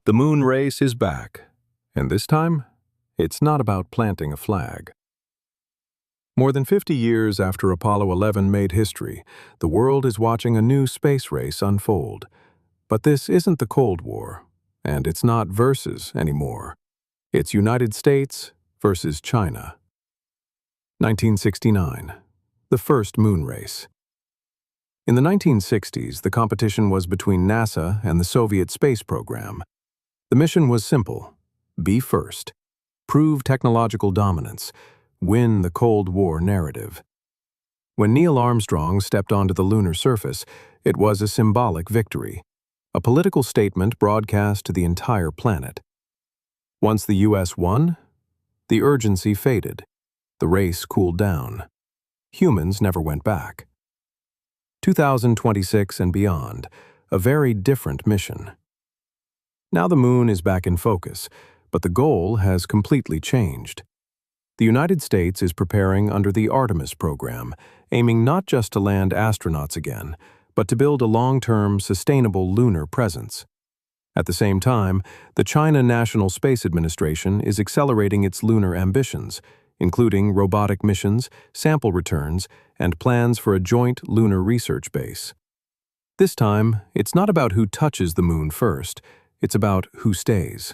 The moon race is back, and this time, it's not about planting a flag. More than 50 years after Apollo 11 made history, the world is watching a new space race unfold. But this isn't the Cold War, and it's not versus anymore. It's United States versus China. 1969, the first moon race. In the 1960s, the competition was between NASA and the Soviet space program. The mission was simple: be first, prove technological dominance, win the Cold War narrative. When Neil Armstrong stepped onto the lunar surface, it was a symbolic victory, a political statement broadcast to the entire planet. Once the U.S. won, the urgency faded. The race cooled down. Humans never went back. 2026 and beyond, a very different mission. Now the moon is back in focus, but the goal has completely changed. The United States is preparing under the Artemis program, aiming not just to land astronauts again, but to build a long-term, sustainable lunar presence. At the same time, the China National Space Administration is accelerating its lunar ambitions, including robotic missions, sample returns, and plans for a joint lunar research base. This time, it's not about who touches the moon first, it's about who stays.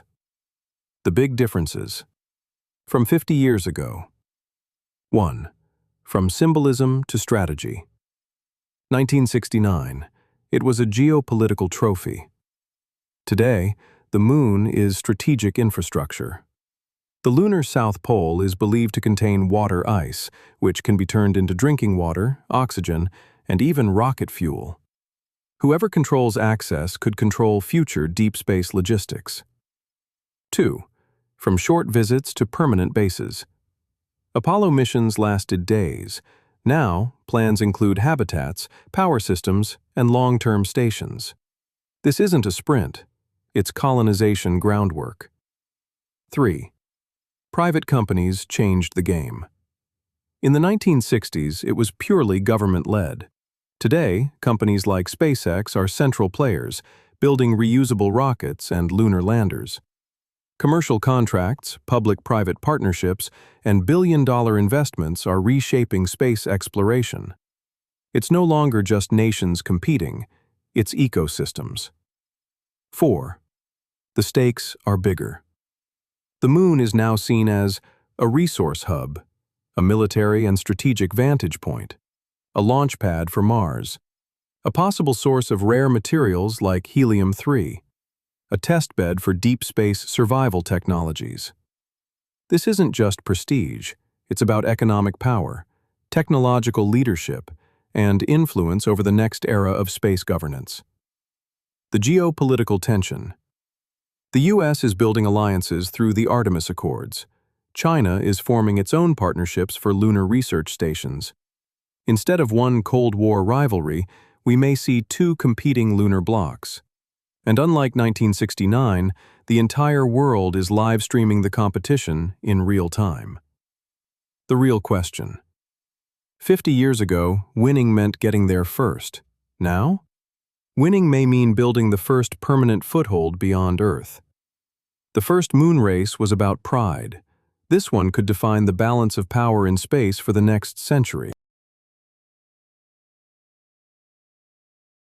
The big differences. From 50 years ago. 1. From symbolism to strategy. 1969. It was a geopolitical trophy. Today, the moon is strategic infrastructure. The lunar South Pole is believed to contain water ice, which can be turned into drinking water, oxygen, and even rocket fuel. Whoever controls access could control future deep space logistics. 2. From short visits to permanent bases. Apollo missions lasted days. Now, plans include habitats, power systems, and long-term stations. This isn't a sprint. It's colonization groundwork. 3. Private companies changed the game. In the 1960s, it was purely government-led. Today, companies like SpaceX are central players, building reusable rockets and lunar landers. Commercial contracts, public-private partnerships, and billion-dollar investments are reshaping space exploration. It's no longer just nations competing, it's ecosystems. 4. The stakes are bigger. The moon is now seen as a resource hub, a military and strategic vantage point, a launch pad for Mars, a possible source of rare materials like helium-3, a test bed for deep space survival technologies. This isn't just prestige, it's about economic power, technological leadership, and influence over the next era of space governance. The geopolitical tension. The U.S. is building alliances through the Artemis Accords. China is forming its own partnerships for lunar research stations. Instead of one Cold War rivalry, we may see two competing lunar blocs. And unlike 1969, the entire world is live-streaming the competition in real time. The real question. 50 years ago, winning meant getting there first. Now? Winning may mean building the first permanent foothold beyond Earth. The first moon race was about pride. This one could define the balance of power in space for the next century.